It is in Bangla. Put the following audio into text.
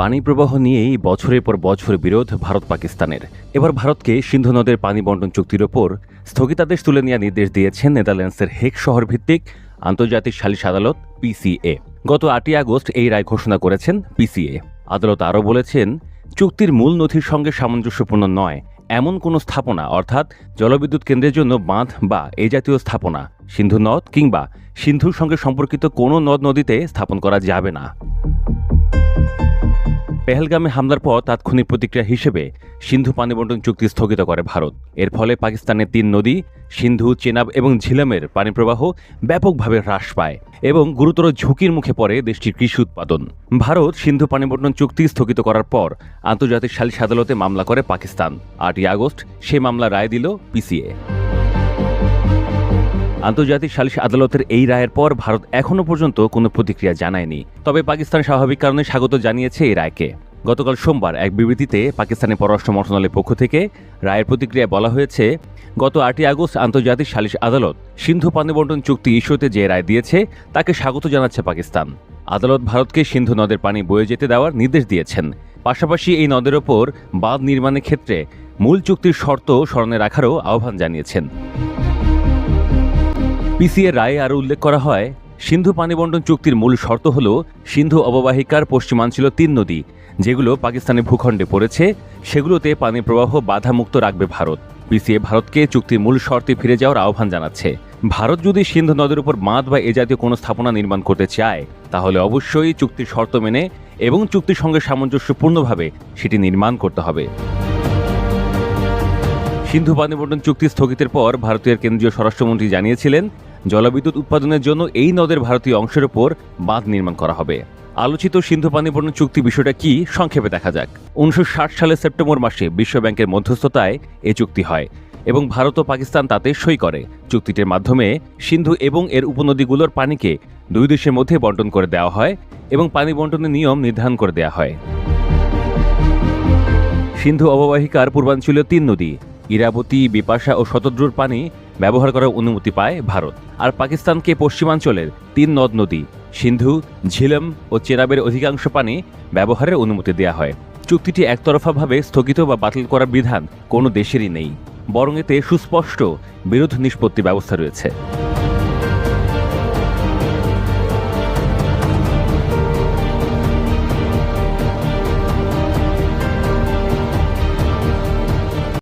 পানি প্রবাহ নিয়েই বছরের পর বছর বিরোধ ভারত পাকিস্তানের। এবার ভারতকে সিন্ধু নদের পানি বণ্টন চুক্তির ওপর স্থগিতাদেশ তুলে নেওয়ার নির্দেশ দিয়েছেন নেদারল্যান্ডসের হেগ শহর ভিত্তিক আন্তর্জাতিক সালিশ আদালত পিসিএ। গত 8ই আগস্ট এই রায় ঘোষণা করেছেন পিসিএ। আদালত আরও বলেছেন, চুক্তির মূল নথির সঙ্গে সামঞ্জস্যপূর্ণ নয় এমন কোনো স্থাপনা, অর্থাৎ জলবিদ্যুৎ কেন্দ্রের জন্য বাঁধ বা এ জাতীয় স্থাপনা সিন্ধু নদ কিংবা সিন্ধুর সঙ্গে সম্পর্কিত কোনো নদ নদীতে স্থাপন করা যাবে না। পেহেলগামে হামলার পর তাৎক্ষণিক প্রতিক্রিয়া হিসেবে সিন্ধু পানি বণ্টন চুক্তি স্থগিত করে ভারত। এর ফলে পাকিস্তানের 3 নদী সিন্ধু, চেনাব এবং ঝিলামের পানি প্রবাহ ব্যাপকভাবে হ্রাস পায় এবং গুরুতর ঝুঁকির মুখে পড়ে দেশটির কৃষি উৎপাদন। ভারত সিন্ধু পানি বণ্টন চুক্তি স্থগিত করার পর আন্তর্জাতিক সালিশ আদালতে মামলা করে পাকিস্তান। 8ই আগস্ট সেই মামলা রায় দিল পিসিএ। আন্তর্জাতিক সালিশ আদালতের এই রায়ের পর ভারত এখনও পর্যন্ত কোনো প্রতিক্রিয়া জানায়নি। তবে পাকিস্তান স্বাভাবিক কারণে স্বাগত জানিয়েছে এই রায়কে। গতকাল সোমবার এক বিবৃতিতে পাকিস্তানের পররাষ্ট্র মন্ত্রণালয়ের পক্ষ থেকে রায়ের প্রতিক্রিয়ায় বলা হয়েছে, গত 8ই আগস্ট আন্তর্জাতিক সালিশ আদালত সিন্ধু পানি বণ্টন চুক্তি ইস্যুতে যে রায় দিয়েছে তাকে স্বাগত জানাচ্ছে পাকিস্তান। আদালত ভারতকে সিন্ধু নদের পানি বয়ে যেতে দেওয়ার নির্দেশ দিয়েছেন। পাশাপাশি এই নদের ওপর বাঁধ নির্মাণের ক্ষেত্রে মূল চুক্তির শর্ত স্মরণে রাখারও আহ্বান জানিয়েছেন। পিসিএ রায়ে আরও উল্লেখ করা হয়, সিন্ধু পানি বণ্টন চুক্তির মূল শর্ত হল সিন্ধু অববাহিকার পশ্চিমাঞ্চল 3 নদী যেগুলো পাকিস্তানের ভূখণ্ডে পড়েছে সেগুলোতে পানি প্রবাহ বাধামুক্ত রাখবে ভারত। পিসিএ ভারতকে চুক্তির মূল শর্তে ফিরে যাওয়ার আহ্বান জানাচ্ছে। ভারত যদি সিন্ধু নদের উপর বাঁধ বা এ জাতীয় কোনো স্থাপনা নির্মাণ করতে চায় তাহলে অবশ্যই চুক্তির শর্ত মেনে এবং চুক্তির সঙ্গে সামঞ্জস্যপূর্ণভাবে সেটি নির্মাণ করতে হবে। সিন্ধু পানি বণ্টন চুক্তি স্থগিতের পর ভারতীয় কেন্দ্রীয় স্বরাষ্ট্রমন্ত্রী জানিয়েছিলেন, জলবিদ্যুৎ উৎপাদনের জন্য এই নদের ভারতীয় অংশের ওপর বাঁধ নির্মাণ করা হবে। আলোচিত সিন্ধু পানি বণ্টন চুক্তি বিষয়টা কি সংক্ষেপে দেখা যাক। 1960 সালের সেপ্টেম্বর মাসে বিশ্বব্যাংকের মধ্যস্থতায় এ চুক্তি হয় এবং ভারত ও পাকিস্তান তাতে সই করে। চুক্তিটির মাধ্যমে সিন্ধু এবং এর উপনদীগুলোর পানিকে 2 দেশের মধ্যে বণ্টন করে দেওয়া হয় এবং পানি বণ্টনের নিয়ম নির্ধারণ করে দেওয়া হয়। সিন্ধু অববাহিকার পূর্বাঞ্চলীয় 3 নদী ইরাবতী, বিপাশা ও শতদ্রুর পানি ব্যবহার করার অনুমতি পায় ভারত, আর পাকিস্তানকে পশ্চিমাঞ্চলের 3 নদ নদী সিন্ধু, ঝিলম ও চেনাবের অধিকাংশ পানি ব্যবহারের অনুমতি দেওয়া হয়। চুক্তিটি একতরফাভাবে স্থগিত বা বাতিল করার বিধান কোনো দেশেরই নেই, বরং এতে সুস্পষ্ট বিরোধ নিষ্পত্তি ব্যবস্থা রয়েছে।